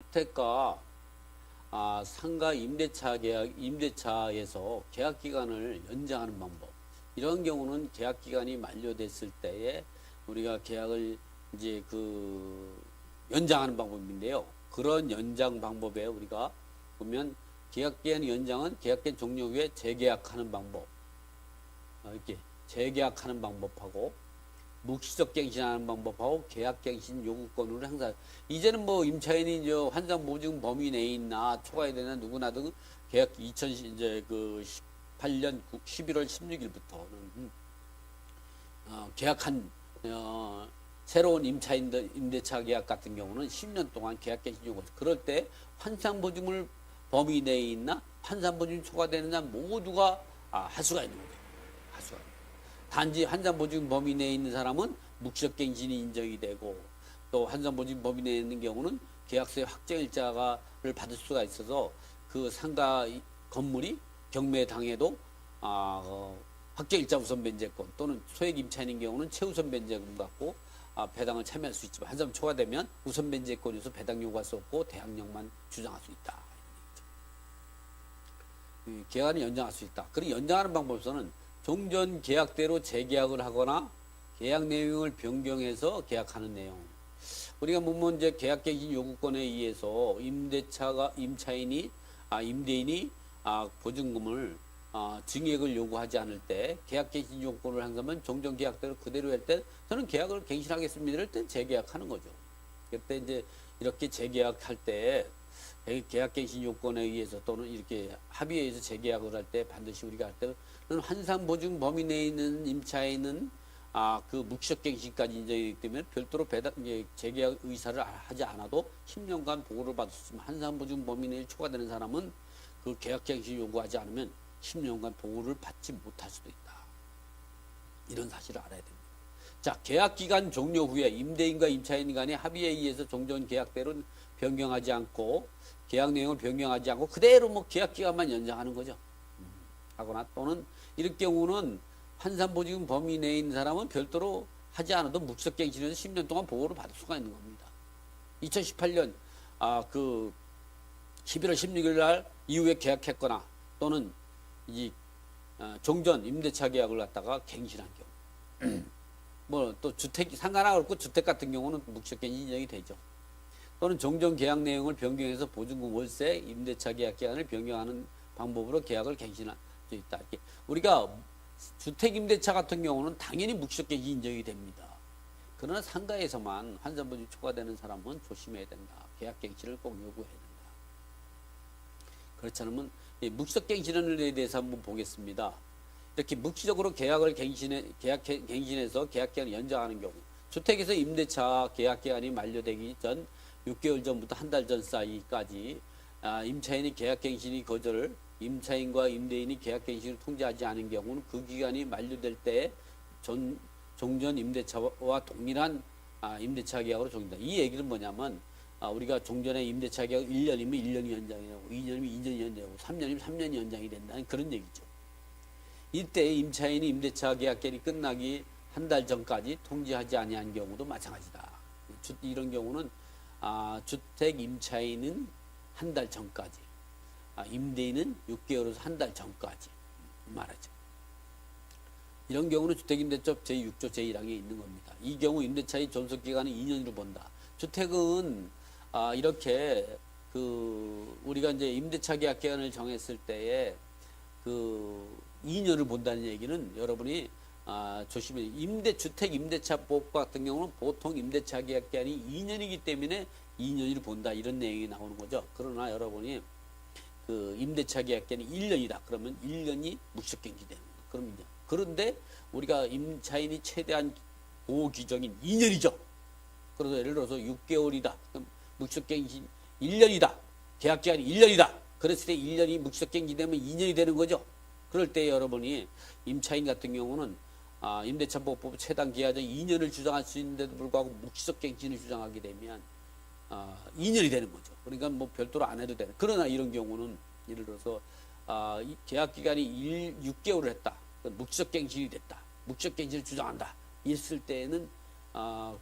주택가 상가 임대차 계약, 임대차에서 계약 기간을 연장하는 방법. 이런 경우는 계약 기간이 만료됐을 때에 우리가 계약을 이제 연장하는 방법인데요. 그런 연장 방법에 우리가 보면 계약기간 연장은 계약기간 종료 후에 재계약하는 방법. 이렇게 재계약하는 방법하고 묵시적 갱신하는 방법하고 계약갱신 요구권으로 행사. 이제는 뭐 임차인이 이제 환상보증 범위 내에 있나 초과해야 되나 누구나 등 계약 2018년 11월 16일부터는 계약한 새로운 임대차 계약 같은 경우는 10년 동안 계약갱신 요구. 그럴 때 환상보증을 범위 내에 있나 환상보증이 초과되느냐 모두가 할 수가 있는 거죠. 할 수가. 단지 환상보증 범위 내에 있는 사람은 묵시적갱신이 인정이 되고 또 환상보증 범위 내에 있는 경우는 계약서의 확정일자를 받을 수가 있어서 그 상가 건물이 경매당해도 확정일자 우선 변제권 또는 소액 임차인인 경우는 최우선 변제권 갖고 배당을 참여할 수 있지만 한 사람 초과되면 우선 변제권에서 배당 요구할 수 없고 대항력만 주장할 수 있다. 계약을 연장할 수 있다. 그리고 연장하는 방법에서는 종전 계약대로 재계약을 하거나 계약 내용을 변경해서 계약하는 내용. 우리가 보면 이제 계약갱신 요구권에 의해서 임대인이 보증금을 증액을 요구하지 않을 때 계약갱신 요구권을 행사하면 종전 계약대로 그대로 할 때 저는 계약을 갱신하겠습니다. 이럴 때 재계약하는 거죠. 그때 이제 이렇게 재계약할 때 계약갱신 요건에 의해서 또는 이렇게 합의에 의해서 재계약을 할 때 반드시 우리가 할 때는 환상보증 범위 내에 있는 임차인은 그 묵시적갱신까지 인정이 되기 때문에 별도로 재계약 의사를 하지 않아도 10년간 보호를 받을 수 있으면 환상보증 범위 내에 초과되는 사람은 그 계약갱신 요구하지 않으면 10년간 보호를 받지 못할 수도 있다. 이런 사실을 알아야 됩니다. 자, 계약기간 종료 후에 임대인과 임차인 간의 합의에 의해서 종전 계약대로 변경하지 않고 계약 내용을 변경하지 않고 그대로 뭐 계약 기간만 연장하는 거죠. 하거나 또는 이럴 경우는 환산보증 범위 내에 있는 사람은 별도로 하지 않아도 묵시적갱신에서 10년 동안 보호를 받을 수가 있는 겁니다. 2018년 11월 16일 날 이후에 계약했거나 또는 이 종전 임대차 계약을 갖다가 갱신한 경우 뭐 또 주택 상가나 그렇고 주택 같은 경우는 묵시적갱신 인정이 되죠. 또는 종전 계약 내용을 변경해서 보증금 월세 임대차 계약 기간을 변경하는 방법으로 계약을 갱신할 수 있다. 우리가 주택 임대차 같은 경우는 당연히 묵시적갱신 인정이 됩니다. 그러나 상가에서만 환산보증 초과되는 사람은 조심해야 된다. 계약 갱신을 꼭 요구해야 된다. 그렇지 않으면 묵시적갱신에 대해서 한번 보겠습니다. 이렇게 묵시적으로 계약을 갱신해서 계약 기간을 연장하는 경우 주택에서 임대차 계약 기간이 만료되기 전 6개월 전부터 한 달 전 사이까지 임차인이 계약갱신이 거절을 임차인과 임대인이 계약갱신을 통지하지 않은 경우는 그 기간이 만료될 때 종전 임대차와 동일한 임대차 계약으로 종료된다. 이 얘기는 뭐냐면 우리가 종전의 임대차 계약 1년이면 1년이 연장이 되고 2년이면 2년이 연장이 되고 3년이면 3년이 연장이 된다는 그런 얘기죠. 이때 임차인이 임대차 계약 기간이 끝나기 한 달 전까지 통지하지 아니한 경우도 마찬가지다. 이런 경우는 주택 임차인은 한 달 전까지, 임대인은 6개월에서 한 달 전까지 말하죠. 이런 경우는 주택임대법 제6조 제1항에 있는 겁니다. 이 경우 임대차의 존속기간은 2년으로 본다. 주택은 이렇게 우리가 이제 임대차 계약 기간을 정했을 때에 2년을 본다는 얘기는 여러분이 조심해. 주택 임대차법 같은 경우는 보통 임대차 계약 기간이 2년이기 때문에 2년을 본다 이런 내용이 나오는 거죠. 그러나 여러분이 임대차 계약 기간이 1년이다. 그러면 1년이 묵시적갱신이 되는 거예요. 그럼 이제 그런데 우리가 임차인이 최대한 보호 규정인 2년이죠. 그래서 예를 들어서 6개월이다. 그럼 묵시적갱신 1년이다. 계약 기간이 1년이다. 그랬을 때 1년이 묵시적갱신이 되면 2년이 되는 거죠. 그럴 때 여러분이 임차인 같은 경우는 임대차보호법 최단 기한적 2년을 주장할 수 있는데도 불구하고 묵시적갱신을 주장하게 되면 2년이 되는 거죠. 그러니까 뭐 별도로 안 해도 되는. 그러나 이런 경우는 예를 들어서 계약 기간이 6개월을 했다. 묵시적갱신이 됐다. 묵시적갱신을 주장한다. 있을 때에는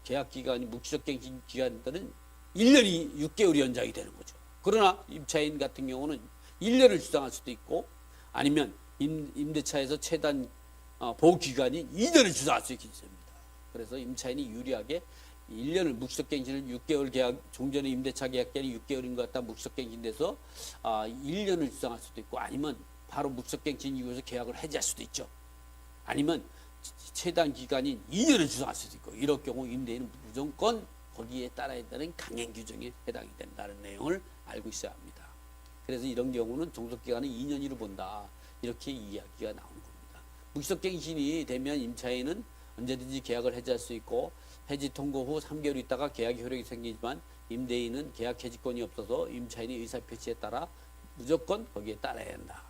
계약 기간이 묵시적갱신 기간들은 1년이 6개월이 연장이 되는 거죠. 그러나 임차인 같은 경우는 1년을 주장할 수도 있고 아니면 임대차에서 최단 보호 기간인 2년을 주장할 수 있습니다. 그래서 임차인이 유리하게 1년을 묵시적갱신을 6개월 계약 종전의 임대차 계약 기간이 6개월인 것 같다 묵시적갱신돼서 1년을 주장할 수도 있고 아니면 바로 묵시적갱신 이후에서 계약을 해지할 수도 있죠. 아니면 최단 기간인 2년을 주장할 수도 있고 이럴 경우 임대인은 무조건 거기에 따라야 되는 강행 규정에 해당이 된다는 내용을 알고 있어야 합니다. 그래서 이런 경우는 종속기간은 2년으로 본다. 이렇게 이야기가 나오는 겁니다. 묵시적갱신이 되면 임차인은 언제든지 계약을 해지할 수 있고 해지 통고 후 3개월 있다가 계약 효력이 생기지만 임대인은 계약 해지권이 없어서 임차인의 의사표시에 따라 무조건 거기에 따라야 한다.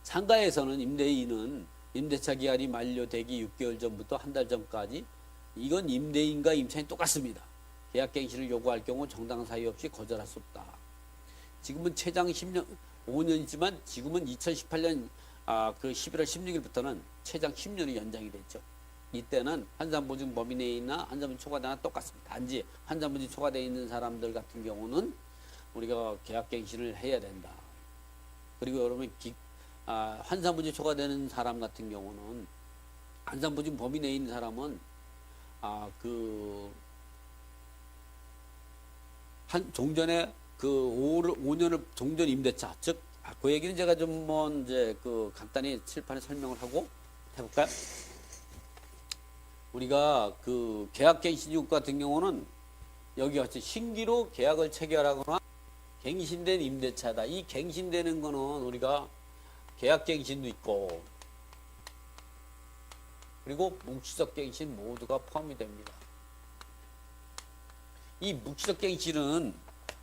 상가에서는 임대인은 임대차 기간이 만료되기 6개월 전부터 한 달 전까지 이건 임대인과 임차인 똑같습니다. 계약갱신을 요구할 경우 정당한 사유 없이 거절할 수 없다. 지금은 최장 10년, 5년이지만 지금은 2018년 그 11월 16일부터는 최장 10년이 연장이 됐죠. 이때는 환산보증 범위 내에 있나 환산보증 초과되나 똑같습니다. 단지 환산보증 초과되어 있는 사람들 같은 경우는 우리가 계약갱신을 해야 된다. 그리고 여러분 환산보증 초과되는 사람 같은 경우는 환산보증 범위 내에 있는 사람은 종전에 그 5년을 종전 임대차 즉 그 얘기는 제가 좀 이제 그 간단히 칠판에 설명을 하고 해볼까요? 우리가 그 계약갱신요구 같은 경우는 여기 같이 신규로 계약을 체결하거나 갱신된 임대차다. 이 갱신되는 거는 우리가 계약갱신도 있고 그리고 묵시적갱신 모두가 포함이 됩니다. 이 묵시적갱신은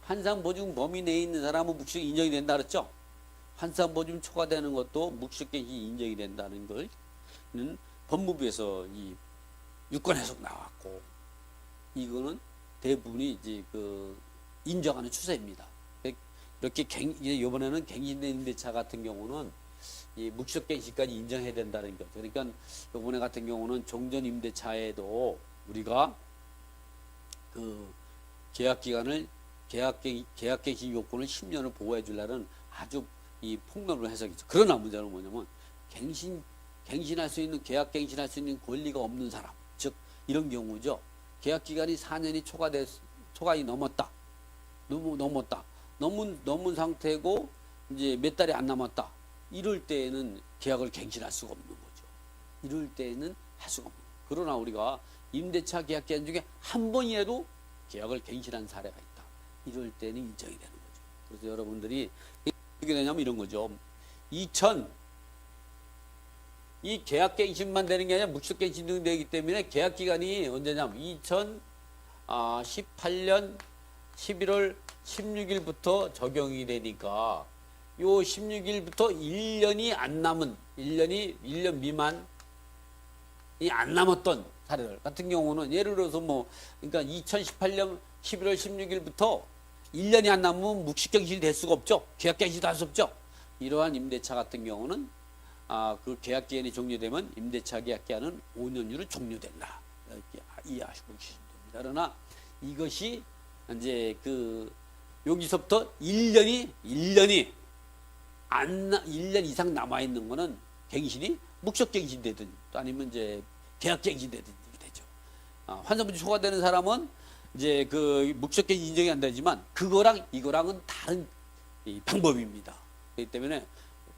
환산보증 범위 내에 있는 사람은 묵시적 인정이 된다 그랬죠? 환산보증 초과되는 것도 묵시적갱신이 인정이 된다는 걸는 법무부에서 이 유권 해석 나왔고 이거는 대부분이 이제 그 인정하는 추세입니다. 이렇게 이번에는 갱신된 임대차 같은 경우는 이 묵시적갱신까지 인정해야 된다는 거죠. 그러니까 이번에 같은 경우는 종전 임대차에도 우리가 그 계약기간을 계약갱신 요건을 10년을 보호해 주려는 아주 이 폭넓은 해석이죠. 그러나 문제는 뭐냐면 갱신할 수 있는 계약갱신할 수 있는 권리가 없는 사람, 즉 이런 경우죠. 계약기간이 4년이 초과이 넘었다. 넘은 상태고 이제 몇 달이 안 남았다. 이럴 때에는 계약을 갱신할 수가 없는 거죠. 이럴 때에는 할 수가 없는 거죠. 그러나 우리가 임대차 계약 기간 중에 한 번이라도 계약을 갱신한 사례가 있다. 이럴 때는 인정이 되는 거죠. 그래서 여러분들이 어떻게 되냐면 이런 거죠. 이 계약갱신만 되는 게 아니라 묵시적갱신도 되기 때문에 계약기간이 언제냐면 2018년 11월 16일부터 적용이 되니까 요 16일부터 1년이 안 남은 1년 미만이 안 남았던 사례들 같은 경우는 예를 들어서 그러니까 2018년 11월 16일부터 1년이 안 남으면 묵시경신이 될 수가 없죠. 계약갱신도 할 수 없죠. 이러한 임대차 같은 경우는 그 계약기간이 종료되면 임대차 계약기간은 5년으로 종료된다. 이렇게 이해하시고 계시면 됩니다. 그러나 이것이 이제 여기서부터 1년 이상 남아있는 거는 갱신이 묵시적갱신이 되든 또 아니면 이제 계약갱신이 되든 되죠. 환산분지 초과되는 사람은 이제 묵시적갱신 인정이 안 되지만 이거랑은 다른 방법입니다. 그렇기 때문에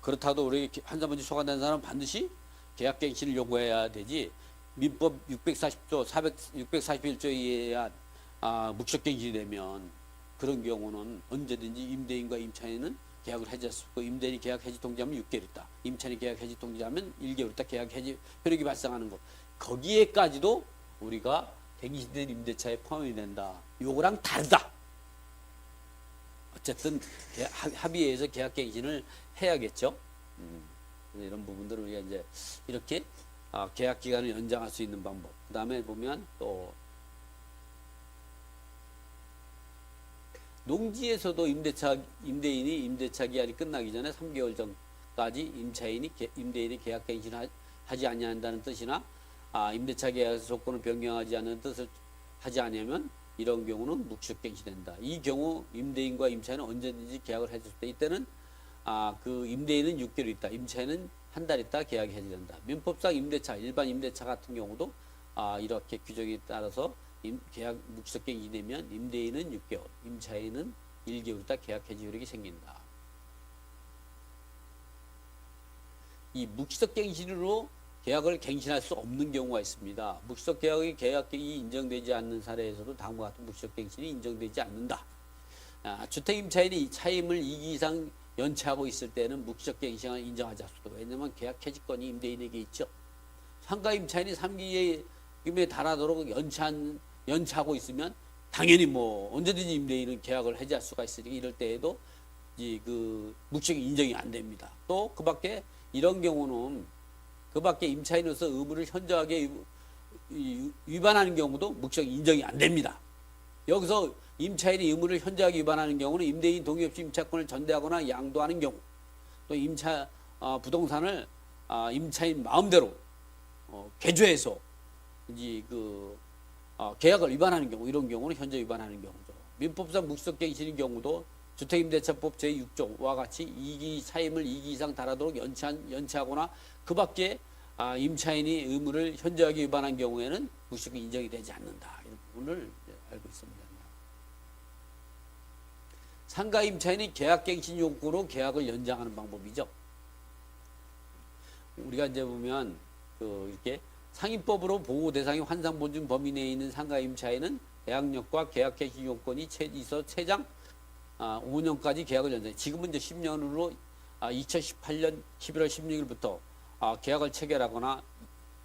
그렇다도 우리 환산분지 초과되는 사람은 반드시 계약갱신을 요구해야 되지 민법 640조 641조에 의한 묵시적갱신이 되면 그런 경우는 언제든지 임대인과 임차인은 계약을 해지할 수 있고 임대인이 계약 해지 통지하면 6개월 있다. 임차인이 계약 해지 통지하면 1개월 있다. 계약 해지 효력이 발생하는 것. 거기에까지도 우리가 갱신된 임대차에 포함이 된다. 요거랑 다르다. 어쨌든 합의해서 계약갱신을 해야겠죠. 이런 부분들을 우리가 이제 이렇게 계약 기간을 연장할 수 있는 방법. 그 다음에 보면 또 농지에서도 임대인이 임대차 기한이 끝나기 전에 3개월 전까지 임대인이 계약갱신을 하지 아니한다는 뜻이나 임대차 계약에서 조건을 변경하지 않는 뜻을 하지 않으면 이런 경우는 묵시적갱신된다. 이 경우 임대인과 임차인은 언제든지 계약을 해줄 때 이때는 그 임대인은 6개월 있다. 임차인은 한 달 있다 계약이 해지된다. 민법상 임대차, 일반 임대차 같은 경우도 이렇게 규정에 따라서 계약 묵시적갱신이 되면 임대인은 6개월, 임차인은 1개월 있다 계약 해지 효력이 생긴다. 이 묵시적갱신으로 계약을 갱신할 수 없는 경우가 있습니다. 묵시적 계약이 인정되지 않는 사례에서도 다음과 같은 묵시적갱신이 인정되지 않는다. 주택 임차인이 차임을 2기 이상 연체하고 있을 때는 묵시적갱신을 인정하지 않습니다. 왜냐하면 계약 해지권이 임대인에게 있죠. 상가 임차인이 3기에 달하도록 연체하고 있으면 당연히 뭐 언제든지 임대인은 계약을 해지할 수가 있으니까 이럴 때에도 그 묵시적 인정이 안 됩니다. 또 그밖에 이런 경우는 그밖에 임차인으로서 의무를 현저하게 위반하는 경우도 묵시적 인정이 안 됩니다. 여기서 임차인이 의무를 현저하게 위반하는 경우는 임대인 동의 없이 임차권을 전대하거나 양도하는 경우, 또 부동산을 임차인 마음대로 개조해서 계약을 위반하는 경우, 이런 경우는 현저 위반하는 경우죠. 민법상 묵시적갱신인 경우도 주택임대차법 제6조와 같이 2기 차임을 2기 이상 달하도록 연체하거나 그밖에 임차인이 의무를 현저하게 위반한 경우에는 묵시적 인정이 되지 않는다. 이런 부분을 알고 있습니다. 상가 임차인이 계약갱신 요구로 계약을 연장하는 방법이죠. 우리가 이제 보면 이렇게 상인법으로 보호 대상이 환상보증 범위 내에 있는 상가 임차인은 계약력과 계약갱신 요건이 있어 최장 5년까지 계약을 연장. 지금은 이제 10년으로 2018년 11월 16일부터 계약을 체결하거나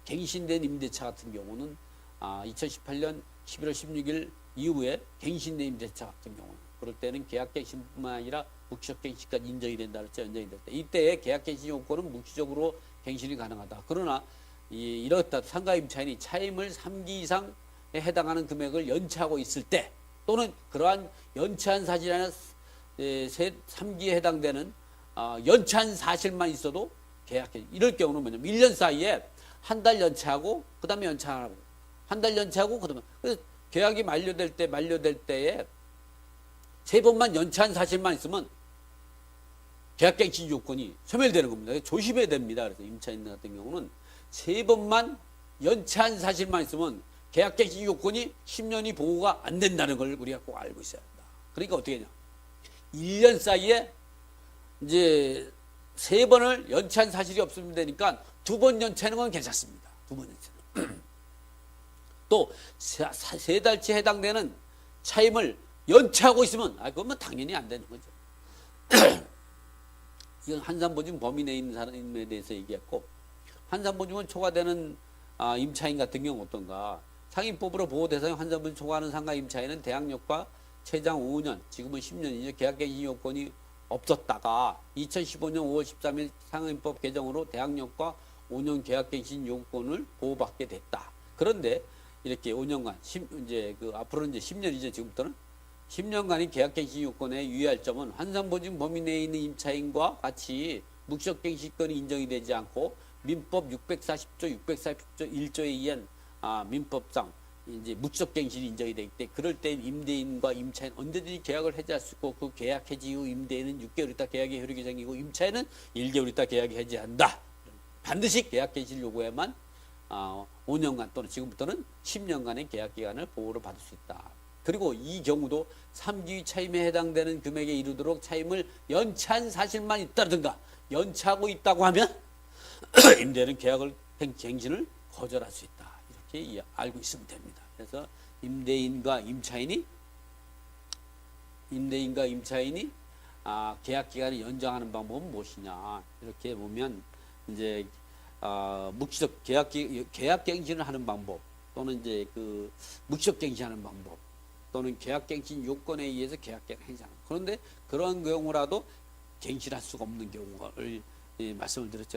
갱신된 임대차 같은 경우는 2018년 11월 16일 이후에 갱신된 임대차 같은 경우는 그럴 때는 계약갱신뿐만 아니라 묵시적갱신까지 인정이 된다 그랬죠. 연장이 될 때. 이때의 계약갱신 요건은 묵시적으로 갱신이 가능하다. 그러나 이렇다 상가 임차인이 차임을 3기 이상에 해당하는 금액을 연체하고 있을 때 또는 그러한 연체한 사실이나 3기에 해당되는 연체한 사실만 있어도 계약해. 이럴 경우는 뭐냐면 1년 사이에 한 달 연체하고 그 다음에 연체하고 한 달 연체하고 그 다음에 계약이 만료될 때에 3번만 연체한 사실만 있으면 계약갱신 요건이 소멸되는 겁니다. 조심해야 됩니다. 그래서 임차인 같은 경우는 3번만 연체한 사실만 있으면 계약갱신 요건이 10년이 보호가 안 된다는 걸 우리가 꼭 알고 있어야 한다. 그러니까 어떻게 하냐. 1년 사이에 이제 3번을 연체한 사실이 없으면 되니까 2번 연체하는 건 괜찮습니다. 2번 연체는. 또 3달치 해당되는 차임을 연체하고 있으면 그건 당연히 안 되는 거죠. 이건 한산보증 범위 내에 있는 사람에 대해서 얘기했고, 한산보증은 초과되는 임차인 같은 경우 어떤가. 상인법으로 보호대상에 한산보증 초과하는 상가 임차인은 대항력과 최장 5년, 지금은 10년이죠. 계약갱신 요건이 없었다가 2015년 5월 13일 상인법 개정으로 대항력과 5년 계약갱신 요건을 보호받게 됐다. 그런데 이렇게 5년간 앞으로는 이제 10년이죠. 지금부터는 10년간의 계약갱신 요건에 유의할 점은 환상보증 범위 내에 있는 임차인과 같이 묵시적갱신권이 인정이 되지 않고 민법 640조, 640조 1조에 의한 민법상 이제 묵시적갱신이 인정이 되기 때문에 그럴 때 임대인과 임차인 언제든지 계약을 해지할 수 있고 그 계약 해지 후 임대인은 6개월 있다 계약의 효력이 생기고 임차인은 1개월 있다 계약이 해지한다. 반드시 계약갱신을 요구해야만 5년간 또는 지금부터는 10년간의 계약기간을 보호를 받을 수 있다. 그리고 이 경우도 3기 차임에 해당되는 금액에 이르도록 차임을 연체한 사실만 있다든가 연체하고 있다고 하면 임대인은 계약을 갱신을 거절할 수 있다. 이렇게 알고 있으면 됩니다. 그래서 임대인과 임차인이 계약 기간을 연장하는 방법은 무엇이냐 이렇게 보면 이제 묵시적 계약 갱신을 하는 방법 또는 이제 그 묵시적 갱신하는 방법 또는 계약 갱신 요건에 의해서 계약 갱신하는. 그런데 그런 경우라도 갱신할 수가 없는 경우를 말씀을 드렸죠.